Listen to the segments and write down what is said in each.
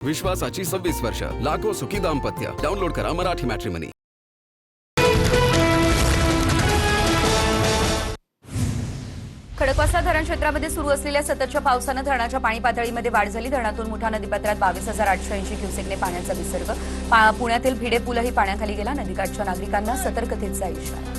विश्वासाची 26 वर्ष, लाखो सुखी दाम्पत्य. डाउनलोड करा मराठी मॅट्रिमनी. खडकवासला धरण क्षेत्रामध्ये सुरू असलेल्या सततच्या पावसाने धरणाच्या पाणी पातळीमध्ये वाढ झाली. धरणातून मुठा नदीपात्रात 22,880 क्युसेकने पाण्याचा विसर्ग. पुण्यातील भिडे पूलही पाण्याखाली गेला. नदीकाठच्या नागरिकांना सतर्कतेचा इशारा.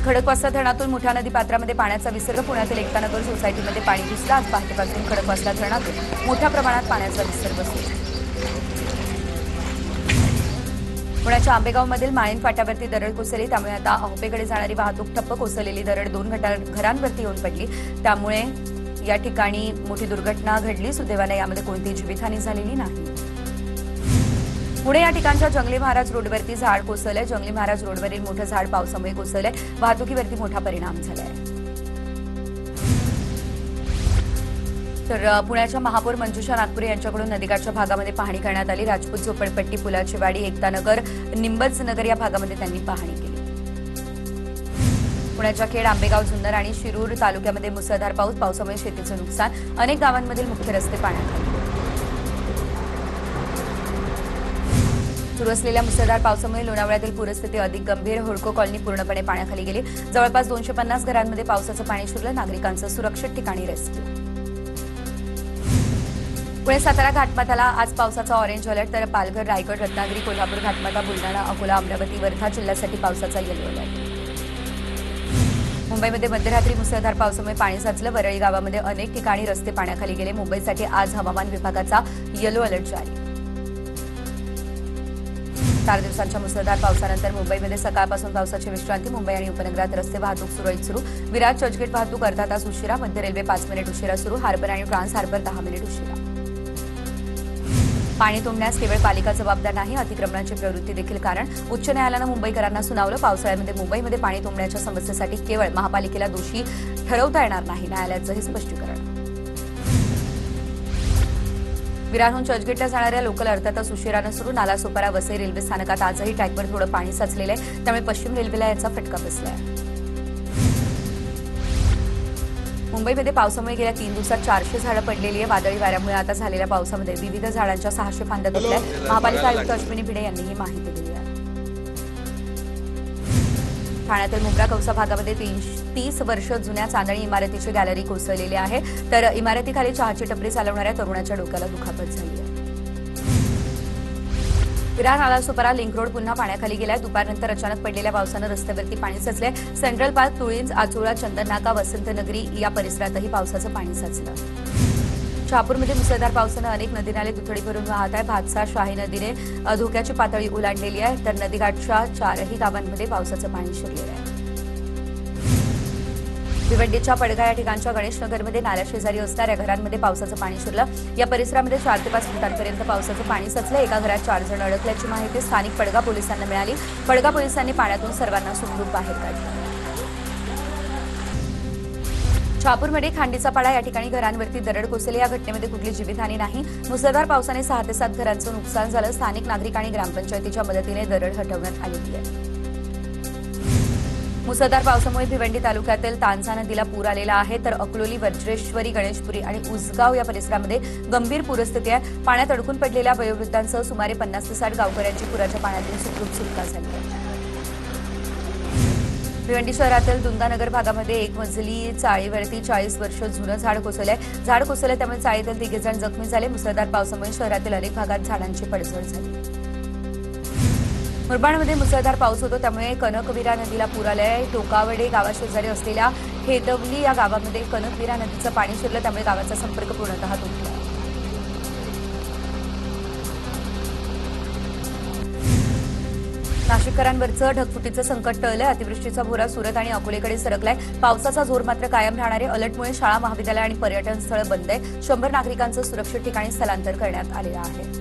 खडकवासला धरणातून मुठा नदीपात्रामध्ये पाण्याचा विसर्ग. पुण्यातील एकतानगर सोसायटीमध्ये पाणी घुसलं. आज पहाटेपासून खडकवासला धरणातून मोठ्या प्रमाणात पाण्याचा विसर्ग सुरू. पुण्याच्या आंबेगावमधील माळीण फाट्यावरती दरड कोसळली. त्यामुळे आता अहोपेकडे जाणारी वाहतूक ठप्प. कोसळलेली दरड 2 घरांवरती येऊन पडली. त्यामुळे या ठिकाणी मोठी दुर्घटना घडली. सुदैवाने यामध्ये कोणतीही जीवितहानी झालेली नाही. पुणे या ठिकाणच्या जंगली महाराज रोडवरती झाड कोसळलंय. जंगली महाराज रोडवरील मोठं झाड पावसामुळे कोसळलंय. वाहतुकीवरती मोठा परिणाम झालाय. तर पुण्याच्या महापौर मंजुषा नागपुरे यांच्याकडून नदीकाठच्या भागामध्ये पाहणी करण्यात आली. राजपूत झोपडपट्टी, पुलाची वाडी, एकतानगर, निंबज नगर या भागामध्ये त्यांनी पाहणी केली. पुण्याच्या खेड, आंबेगाव, जुन्नर आणि शिरूर तालुक्यामध्ये मुसळधार पावसामुळे शेतीचं नुकसान. अनेक गावांमधील मुख्य रस्ते पाण्याखाली. सुरू असलेल्या मुसळधार पावसामुळे लोणावळ्यातील पूरस्थिती अधिक गंभीर. होळको कॉलनी पूर्णपणे पाण्याखाली गेली. जवळपास 250 घरांमध्ये पावसाचं पाणी शिरलं. नागरिकांचं सुरक्षित ठिकाणी रेस्क्यू. पुणे सातारा घाटमाथ्याला आज पावसाचा ऑरेंज अलर्ट. तर पालघर, रायगड, रत्नागिरी, कोल्हापूर घाटमाथा, बुलढाणा, अकोला, अमरावती, वर्धा जिल्ह्यासाठी पावसाचा येलो अलर्ट. मुंबईमध्ये मध्यरात्री मुसळधार पावसामुळे पाणी साचलं. वरळी गावामध्ये अनेक ठिकाणी रस्ते पाण्याखाली गेले. मुंबईसाठी आज हवामान विभागाचा येलो अलर्ट जारी. 4 दिवसांच्या मुसळधार पावसानंतर मुंबईमध्ये सकाळपासून पावसाची विश्रांती. मुंबई आणि उपनगरात रस्ते वाहतूक सुरळीत सुरू. विरार चर्चगेट वाहतूक अर्धा तास उशिरा. मध्य रेल्वे 5 मिनिट उशिरा सुरू. हार्बर आणि ट्रान्स हार्बर 10 मिनिट उशिरा. पाणी तुंबण्यास केवळ पालिका जबाबदार नाही, अतिक्रमणाची प्रवृत्ती देखील कारण. उच्च न्यायालयानं मुंबईकरांना सुनावलं. पावसाळ्यामध्ये मुंबईमध्ये पाणी तुंबण्याच्या समस्येसाठी केवळ महापालिकेला दोषी ठरवता येणार नाही. न्यायालयाचं हे स्पष्टीकरण. विरारहून चर्चगेटला जाणाऱ्या लोकल अर्धा तास उशिरानं सुरू. नालासोपारा, वसई रेल्वे स्थानकात आजही ट्रॅकवर थोडं पाणी साचलेलं आहे. त्यामुळे पश्चिम रेल्वेला याचा फटका बसला आहे. मुंबईमध्ये पावसामुळे गेल्या 3 दिवसात 400 झाडं पडलेली आहे. वादळी वाऱ्यामुळे आता झालेल्या पावसामध्ये विविध झाडांच्या 600 फांद्या तुटल्या. महापालिका आयुक्त अश्विनी भिडे यांनी ही माहिती दिली आहे. ठाण्यातील मुंब्रा कौसा भागामध्ये 30 वर्ष जुन्या चांदणी इमारतीची गॅलरी कोसळलेली आहे. तर इमारतीखाली चहाची टपरी चालवणाऱ्या तरुणाच्या डोक्याला दुखापत झाली आहे. विरार, नालासोपारा लिंक रोड पुन्हा पाण्याखाली गेलाय. दुपारनंतर अचानक पडलेल्या पावसानं रस्त्यावरती पाणी साचलंय. सेंट्रल पार्क, तुळींज, आचोळा, चंदननाका, वसंतनगरी या परिसरातही पावसाचं पाणी साचलं. शहापूरमध्ये मुसळधार पावसानं अनेक नदी नाले दुथडी भरून वाहत आहे. भातसा, शाही नदीने धोक्याची पातळी ओलांडलेली आहे. तर नदीकाठच्या 4ही गावांमध्ये पावसाचं पाणी शिरलेलं आहे. भिवंडीच्या पडगा या ठिकाणच्या गणेशनगरमध्ये नाल्याशेजारी असणाऱ्या घरांमध्ये पावसाचं पाणी शिरलं. या परिसरामध्ये 4 ते 5 फुटांपर्यंत पावसाचं पाणी साचलं. एका घरात 4 जण अडकल्याची माहिती स्थानिक पडगा पोलिसांना मिळाली. पडगा पोलिसांनी पाण्यातून सर्वांना सुखरूप बाहेर काढलं. शहापूरमध्ये खांडीचा पाडा या ठिकाणी घरांवरती दरड कोसळली. या घटनेमध्ये कुठली जीवितहानी नाही. मुसळधार पावसाने 6 ते 7 घरांचं नुकसान झालं. स्थानिक नागरिक आणि ग्रामपंचायतीच्या मदतीने दरड हटवण्यात आलेली आहे. मुसळधार पावसामुळे भिवंडी तालुक्यातील तांजा नदीला पूर आलेला आहे. तर अकलोली, वज्रेश्वरी, गणेशपुरी आणि उसगाव या परिसरामध्ये गंभीर पूरस्थिती आहे. पाण्यात अडकून पडलेल्या वयोवृद्धांसह सुमारे 50 ते 60 गावकऱ्यांची पुराच्या पाण्यातून सुखरूप सुटका झाली आहे. भिवंडी शहरातील दुंदानगर भागामध्ये 1 मजली चाळीवरती 40 वर्ष जुनं झाड कोसळलंय. झाड कोसळलं त्यामुळे चाळीतील 3 जण जखमी झाले. मुसळधार पावसामुळे शहरातील अनेक भागात झाडांची पडझड झाली. मुरबाडमध्ये मुसळधार पाऊस होतो त्यामुळे कनकविरा नदीला पूर आलाय. टोकावडे गावाशेजारी असलेल्या हेदवली या गावामध्ये कनकविरा नदीचं पाणी शिरलं. त्यामुळे गावाचा संपर्क पूर्णतः तुटला. नाशिककरांवरचं ढगफुटीचं संकट टळलंय. अतिवृष्टीचा भोरा सुरत आणि अकोलेकडे सरकलाय. पावसाचा जोर मात्र कायम राहणार आहे. अलर्टमुळे शाळा, महाविद्यालय आणि पर्यटन स्थळं बंद आहे. 100 नागरिकांचं सुरक्षित ठिकाणी स्थलांतर करण्यात आलेलं आहे.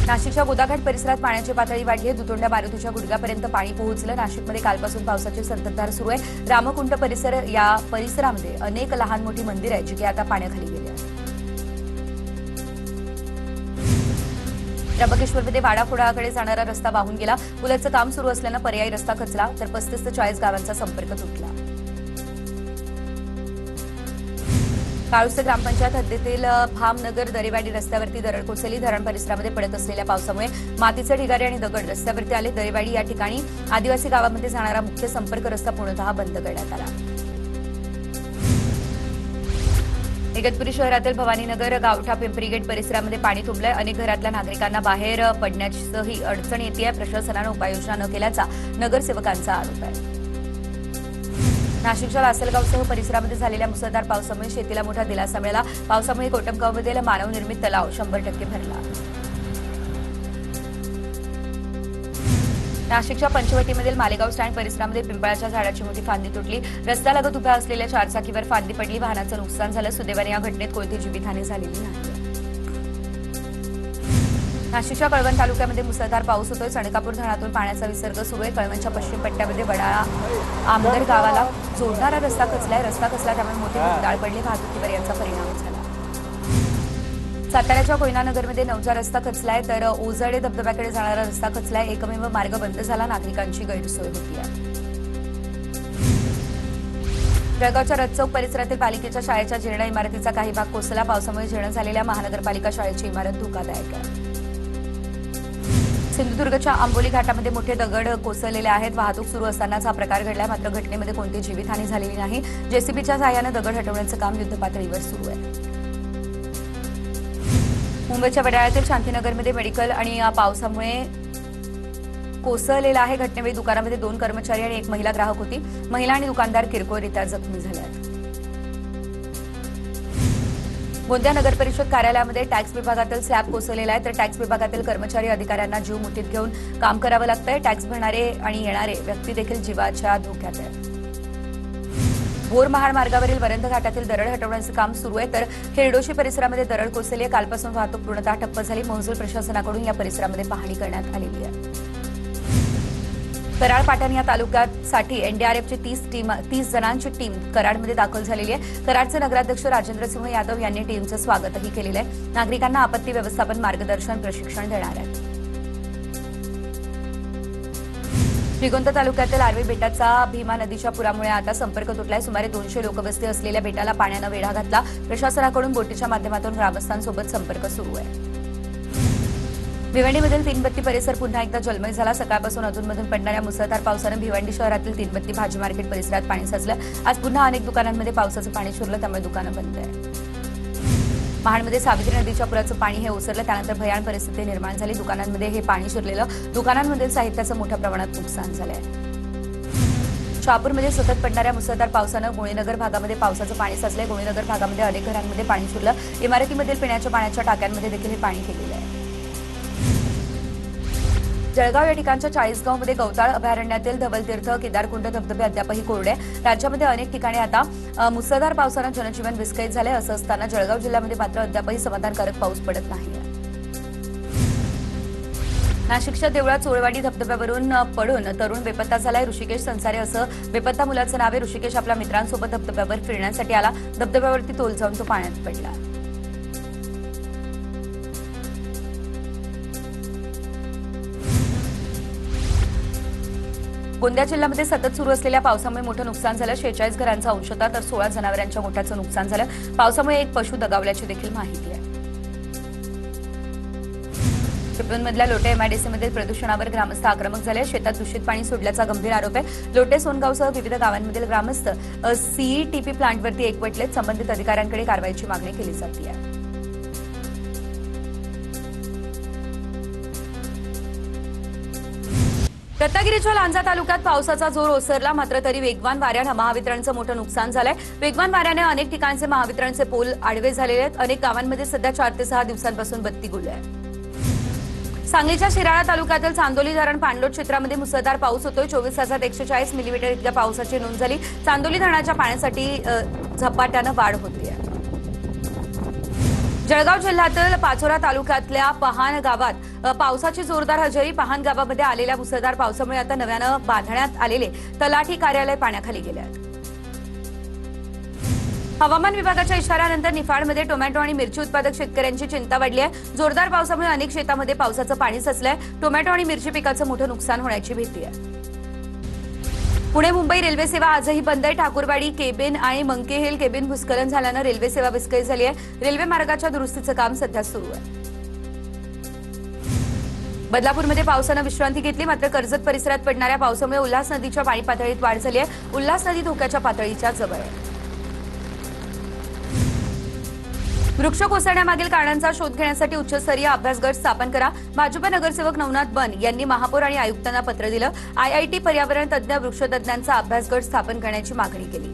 नाशिकच्या गोदाघाट परिसरात पाण्याची पातळी वाढली आहे. दुतोंड्या मारुतीच्या गुडघ्यापर्यंत पाणी पोहोचलं. नाशिकमध्ये कालपासून पावसाची संततधार सुरू आहे. रामकुंड परिसर या परिसरामध्ये अनेक लहान मोठी मंदिरं आहेत जी की आता पाण्याखाली गेली आहेत. त्र्यंबकेश्वरमध्ये वाडाफोडाकडे जाणारा रस्ता वाहून गेला. पुलाचं काम सुरू असल्यानं पर्यायी रस्ता खचला. तर 35 ते 40 गावांचा संपर्क तुटला. काळुस्ते ग्रामपंचायत हद्दीतील भामनगर दरेवाडी रस्त्यावरती दरड कोसळली. धरण परिसरामध्ये पडत असलेल्या पावसामुळे मातीचे ढिगारे आणि दगड रस्त्यावरती आले. दरेवाडी या ठिकाणी आदिवासी गावामध्ये जाणारा मुख्य संपर्क रस्ता पूर्णतः बंद करण्यात आला. इगतपुरी शहरातील भवानीनगर गावठा पिंपरी गेट परिसरामध्ये पाणी तुंबलंय. अनेक घरातल्या नागरिकांना बाहेर पडण्याचीही अडचण येते. प्रशासनानं उपाययोजना न केल्याचा नगरसेवकांचा आरोप आहे. नाशिकच्या लासलगावसह परिसरामध्ये झालेल्या मुसळधार पावसामुळे शेतीला मोठा दिलासा मिळाला. पावसामुळे कोटमगावमधील मानवनिर्मित तलाव 100% भरला. नाशिकच्या पंचवटीमधील मालेगाव स्टँड परिसरामध्ये पिंपळाच्या झाडाची मोठी फांदी तुटली. रस्त्यालगत उभ्या असलेल्या चारचाकीवर फांदी पडली. वाहनाचं नुकसान झालं. सुदैवाने या घटनेत कोणतीही जीवितहानी झालेली नाही. नाशिकच्या कळवण तालुक्यामध्ये मुसळधार पाऊस होतोय. सणकापूर धरणातून पाण्याचा विसर्ग सुरू आहे. कळवणच्या पश्चिम पट्ट्यामध्ये वडाळा आमदर गावाला जोडणारा रस्ता खचलाय. रस्ता खचला त्यामुळे मोठी भुगदाळ पडली. वाहतुकीवर याचा परिणाम झाला. साताऱ्याच्या कोयनानगरमध्ये नवजा रस्ता खचलाय तर ओझडे धबधब्याकडे जाणारा रस्ता खचलाय. एकमेव मार्ग बंद झाला. नागरिकांची गैरसोय होती आहे. जळगावच्या रथचौक परिसरातील पालिकेच्या शाळेच्या जीर्ण इमारतीचा काही भाग कोसळला. पावसामुळे जीर्ण झालेल्या महानगरपालिका शाळेची इमारत धोकादायक आहे. सिंधुदुर्गच्या आंबोली घाटामध्ये मोठे दगड कोसळलेले आहेत. वाहतूक सुरू असतानाच हा प्रकार घडलाय. मात्र घटनेमध्ये कोणतीही जीवितहानी झालेली नाही. जेसीबीच्या सहाय्यानं दगड हटवण्याचं काम युद्धपातळीवर सुरू आहे. मुंबईच्या वडाळ्यातील शांतीनगरमध्ये मेडिकल आणि पावसामुळे कोसळलेला आहे. घटनेवेळी दुकानामध्ये 2 कर्मचारी आणि 1 महिला ग्राहक होती. महिला आणि दुकानदार किरकोळरित्या जखमी झाले आहेत. गोंदिया नगर परिषद कार्यालयामध्ये टॅक्स विभागातील स्लॅब कोसळलेला आहे तर टॅक्स विभागातील कर्मचारी अधिकाऱ्यांना जीव मुठीत घेऊन काम करावं लागतंय. टॅक्स भरणारे आणि येणारे व्यक्ती देखील जीवाच्या धोक्यात आहेत. भोर महाड मार्गावरील वरंध घाटातील दरड हटवण्याचं काम सुरू आहे तर हेरडोशी परिसरामध्ये दरड कोसळली आहे. कालपासून वाहतूक पूर्णतः ठप्प झाली. महसूल प्रशासनाकडून या परिसरामध्ये पाहणी करण्यात आलेली आहे. कराड पाटण या तालुक्यासाठी एनडीआरएफची 30 जणांची टीम कराडमध्ये दाखल झालेली आहे. कराडचे नगराध्यक्ष राजेंद्रसिंह यादव यांनी टीमचं स्वागतही केलेलं आहे. नागरिकांना आपत्ती व्यवस्थापन मार्गदर्शन प्रशिक्षण देणार आहेत. श्रीगोंदा तालुक्यातील आर्वी बेटाचा भीमा नदीच्या पुरामुळे आता संपर्क तुटलाय. सुमारे 200 लोकवस्ती असलेल्या बेटाला पाण्यानं वेढा घातला. प्रशासनाकडून बोटीच्या माध्यमातून ग्रामस्थांसोबत संपर्क सुरू आहे. भिवंडीमधील तीनबत्ती परिसर पुन्हा एकदा जलमय झाला. सकाळपासून अधूनमधून पडणाऱ्या मुसळधार पावसानं भिवंडी शहरातील तीनबत्ती भाजी मार्केट परिसरात पाणी साचलं. आज पुन्हा अनेक दुकानांमध्ये पावसाचं पाणी शिरलं त्यामुळे दुकानं बंद आहे. महाडमध्ये सावित्री नदीच्या पुराचं पाणी हे ओसरलं. त्यानंतर भयान परिस्थिती निर्माण झाली. दुकानांमध्ये हे पाणी शिरलेलं. दुकानांमधील साहित्याचं मोठ्या प्रमाणात नुकसान झालं आहे. शहापूरमध्ये सतत पडणाऱ्या मुसळधार पावसानं गोणीनगर भागामध्ये पावसाचं पाणी साचलंय. गोणीनगर भागामध्ये अनेक घरांमध्ये पाणी शिरलं. इमारतीमधील पिण्याच्या पाण्याच्या टाक्यांमध्ये देखील हे पाणी गेलेलं आहे. जळगाव या ठिकाणच्या 40गावमध्ये गवताळ अभयारण्यातील धवलतीर्थ केदारकुंड धबधबे अद्यापही कोरडे. राज्यामध्ये अनेक ठिकाणी आता मुसळधार पावसानं जनजीवन विस्कळीत झाले. असं असताना जळगाव जिल्ह्यामध्ये मात्र अद्यापही समाधानकारक पाऊस पडत नाही. नाशिकच्या देवळात चोळवाडी धबधब्यावरून पडून तरुण बेपत्ता झालाय. ऋषिकेश संसारे असं बेपत्ता मुलाचं नाव आहे. ऋषिकेश आपल्या मित्रांसोबत धबधब्यावर फिरण्यासाठी आला. धबधब्यावरती तोल जाऊन तो पाण्यात पडला. गोंदिया जिल्ह्यामध्ये सतत सुरू असलेल्या पावसामुळे मोठं नुकसान झालं. 46 घरांचा अंशतः तर 16 जनावरांच्या गोठ्याचं नुकसान झालं. पावसामुळे एक पशु दगावल्याची देखील माहिती आहे. चिपळूणमधल्या लोटे एमआयडीसीमधील प्रदूषणावर ग्रामस्थ आक्रमक झाले. शेतात दूषित पाणी सोडल्याचा गंभीर आरोप आहे. लोटे सोनगावसह विविध गावांमधील ग्रामस्थ सीईटीपी प्लांटवरती एकवटलेत. संबंधित अधिकाऱ्यांकडे कारवाईची मागणी केली जाते आहे. रत्नागिरीच्या लांजा तालुक्यात पावसाचा जोर ओसरला. मात्र तरी वेगवान वाऱ्यानं महावितरणचं मोठं नुकसान झालंय. वेगवान वाऱ्याने अनेक ठिकाणचे महावितरणचे पोल आडवे झालेले आहेत. अनेक गावांमध्ये सध्या 4 ते 6 दिवसांपासून बत्ती गुल आहे. सांगलीच्या शिराळा तालुक्यातील चांदोली धरण पाणलोट क्षेत्रामध्ये मुसळधार पाऊस होतोय. 24,140 मिलीमीटर इतक्या पावसाची नोंद झाली. चांदोली धरणाच्या पाण्यासाठी झपाट्यानं वाढ होतीये. जळगाव जिल्ह्यातील पाचोरा तालुक्यातल्या पहान गावात पावसाची जोरदार हजेरी. पहान गावामध्ये आलेल्या मुसळधार पावसामुळे आता नव्यानं बांधण्यात आलेले तलाठी कार्यालय पाण्याखाली गेले आहे. हवामान विभागाच्या इशाऱ्यानंतर निफाडमध्ये टोमॅटो आणि मिरची उत्पादक शेतकऱ्यांची चिंता वाढली आहे. जोरदार पावसामुळे अनेक शेतामध्ये पावसाचं पाणी साचलंय. टोमॅटो आणि मिरची पिकाचं मोठं नुकसान होण्याची भीती आहे. पुणे मुंबई रेल्वे सेवा आजही बंद आहे. ठाकूरवाडी केबिन आणि मंकी हिल केबिन भूस्खलन झाल्यानं रेल्वे सेवा विस्कळीत झाली आहे. रेल्वे मार्गाच्या दुरुस्तीचं काम सध्या सुरू आहे. बदलापूरमध्ये पावसानं विश्रांती घेतली, मात्र कर्जत परिसरात पडणाऱ्या पावसामुळे उल्हास नदीच्या पाणी पातळीत वाढ झाली आहे. उल्हास नदी धोक्याच्या पातळीच्या जवळ आहे. वृक्ष कोसळण्यामागील कारणांचा शोध घेण्यासाठी उच्चस्तरीय अभ्यास गट स्थापन करा. भाजप नगरसेवक नवनाथ बन यांनी महापौर आणि आयुक्तांना पत्र दिलं. आयआयटी पर्यावरण तज्ज्ञ वृक्षतज्ज्ञांचा अभ्यास गट स्थापन करण्याची मागणी केली.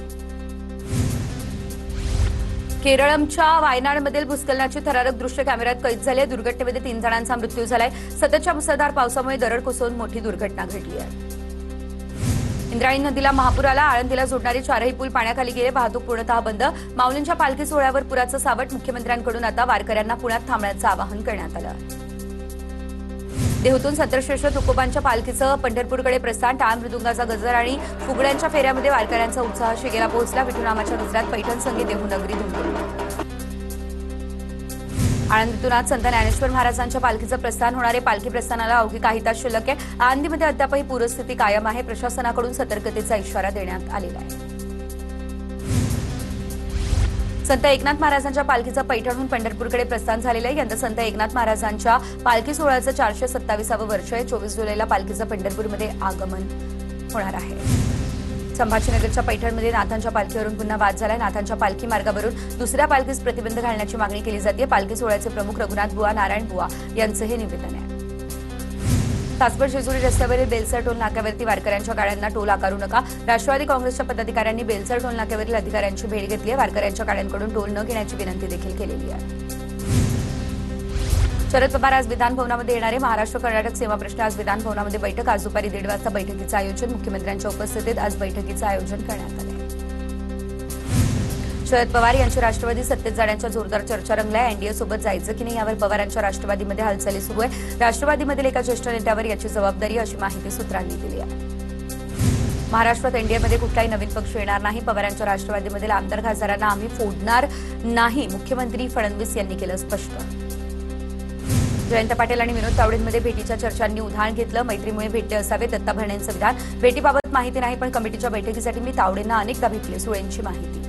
केरळच्या वायनाडमधील भूस्खलनाची थरारक दृश्य कॅमेऱ्यात कैद झाली आहे. दुर्घटनेमध्ये 3 जणांचा मृत्यू झालाय. सततच्या मुसळधार पावसामुळे दरड कोसळून मोठी दुर्घटना घडली आहे. इंद्रायणी नदीला महापूर आला. आळंदीला जोडणारे 4ही पूल पाण्याखाली गेले. वाहतूक पूर्णतः बंद. माऊलींच्या पालखी सोहळ्यावर पुराचं सावट. मुख्यमंत्र्यांकडून आता वारकऱ्यांना पुण्यात थांबण्याचं आवाहन करण्यात आलं. देहूतून संतश्रेष्ठ तुकोबांच्या पालखीचं पंढरपूरकडे प्रस्थान. टाळ मृदुंगाचा गजर आणि फुगड्यांच्या फेऱ्यामध्ये वारकऱ्यांचा उत्साह शिगेला पोहोचला. विठुनामाच्या गजरात पैठण संगीत देहू नगरी धुमधुमली. आळंदीतून आज संत ज्ञानेश्वर महाराजांच्या पालखीचं प्रस्थान होणारे. पालखी प्रस्थानाला अवघी काही तास शिल्लक आहे. आळंदीमध्ये अद्यापही पूरस्थिती कायम आहे. प्रशासनाकडून सतर्कतेचा इशारा देण्यात आलेला आहे. संत एकनाथ महाराजांच्या पालखीचं पैठणहून पंढरपूरकडे प्रस्थान झालेलं आहे. यंदा संत एकनाथ महाराजांच्या पालखी सोहळ्याचं 427वं वर्ष आहे. 24 जुलैला पालखीचं पंढरपूरमध्ये आगमन होणार आहे. संभाजीनगरच्या पैठणमध्ये नाथांच्या पालखीवरून पुन्हा वाद झालाय. नाथांच्या पालखी मार्गावरून दुसऱ्या पालखीस प्रतिबंध घालण्याची मागणी केली जाते. पालखी सोहळ्याचे प्रमुख रघुनाथ बुवा, नारायण बुवा यांचं हे निवेदन आहे. तासभर जेजुरी रस्त्यावरील बेलसर टोल नाक्यावरती वारकऱ्यांच्या गाड्यांना टोल आकारू नका. राष्ट्रवादी काँग्रेसच्या पदाधिकाऱ्यांनी बेलसर टोल नाक्यावरील अधिकाऱ्यांची भेट घेतली आहे. वारकऱ्यांच्या गाड्यांकडून टोल न घेण्याची विनंती देखील केलेली आहे. शरद पवार आज विधानभवनामध्ये येणारे. महाराष्ट्र कर्नाटक सीमा प्रश्न आज विधानभवनामध्ये बैठक. आज दुपारी 1:30 वाजता बैठकीचं आयोजन. मुख्यमंत्र्यांच्या उपस्थितीत आज बैठकीचं आयोजन करण्यात आलं. शरद पवार यांची राष्ट्रवादी सत्तेत जाण्याच्या जोरदार चर्चा रंगल्या. एनडीए सोबत जायचं की नाही यावर पवारांच्या राष्ट्रवादीमध्ये हालचाली सुरू आहे. राष्ट्रवादीमधील एका ज्येष्ठ नेत्यावर याची जबाबदारी, अशी माहिती सूत्रांनी दिली आहे. महाराष्ट्रात एनडीएमध्ये कुठलाही नवीन पक्ष येणार नाही. पवारांच्या राष्ट्रवादीमधील आमदार खासदारांना आम्ही फोडणार नाही, मुख्यमंत्री फडणवीस यांनी केलं स्पष्ट. जयंत पाटील आणि विनोद तावडेंमध्ये भेटीच्या चर्चांनी उधाण घेतलं. मैत्रीमुळे भेटले असावे, दत्ता भरणेंचं विधान. भेटीबाबत माहिती नाही, पण कमिटीच्या बैठकीसाठी मी तावडेंना अनेकदा भेटले, सुळेंची माहिती.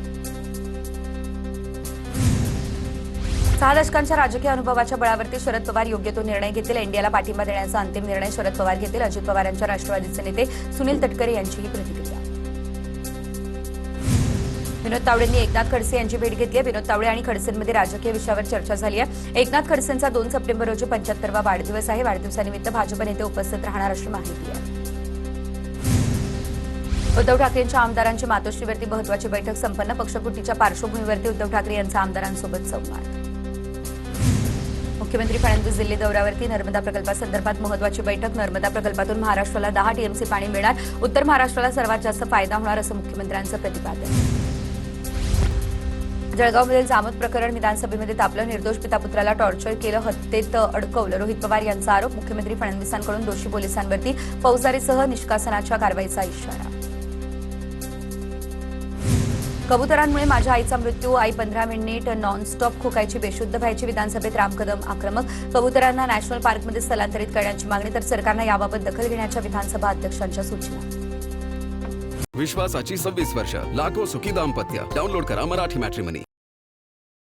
6 दशकांच्या राजकीय अनुभवाच्या बळावरती शरद पवार योग्य तो निर्णय घेतील. एनडीएला पाठिंबा देण्याचा अंतिम निर्णय शरद पवार घेतील. अजित पवारांच्या राष्ट्रवादीचे नेते सुनील तटकरे यांची ही प्रतिक्रिया. विनोद तावडेंनी एकनाथ खडसे यांची भेट घेतली आहे. विनोद तावडे आणि खडसेंमध्ये राजकीय विषयावर चर्चा झाली आहे. एकनाथ खडसेंचा 2 सप्टेंबर रोजी 75वा वाढदिवस आहे. वाढदिवसानिमित्त भाजप नेते उपस्थित राहणार अशी माहिती आहे. उद्धव ठाकरेंच्या आमदारांची मातोश्रीवरती महत्वाची बैठक संपन्न. पक्षफुटीच्या पार्श्वभूमीवरती उद्धव ठाकरे यांचा आमदारांसोबत संवाद. मुख्यमंत्री फडणवीस दिल्ली दौऱ्यावरती. नर्मदा प्रकल्पासंदर्भात महत्वाची बैठक. नर्मदा प्रकल्पातून महाराष्ट्राला 10 टीएमसी पाणी मिळणार. उत्तर महाराष्ट्राला सर्वात जास्त फायदा होणार, असं मुख्यमंत्र्यांचं प्रतिपादन. जळगावमधील जामोद प्रकरण विधानसभेमध्ये तापलं. निर्दोष पिता पुत्राला टॉर्चर केलं, हत्येत अडकवलं, रोहित पवार यांचा आरोप. मुख्यमंत्री फडणवीसांकडून दोषी पोलिसांवरती फौजदारीसह निष्कासनाच्या कारवाईचा इशारा. कबुतरांमुळे माझ्या आईचा मृत्यू. आई 15 मिनिट नॉनस्टॉप खोकायची, बेशुद्ध व्हायची. विधानसभेत राम कदम आक्रमक. कबुतरांना नॅशनल पार्कमध्ये स्थलांतरित करण्याची मागणी, तर सरकारनं याबाबत दखल घेण्याच्या विधानसभा अध्यक्षांच्या सूचना. विश्वासाची 26 वर्ष, लाखो सुखी दाम्पत्य. डाउनलोड करा मराठी मॅट्रिमनी.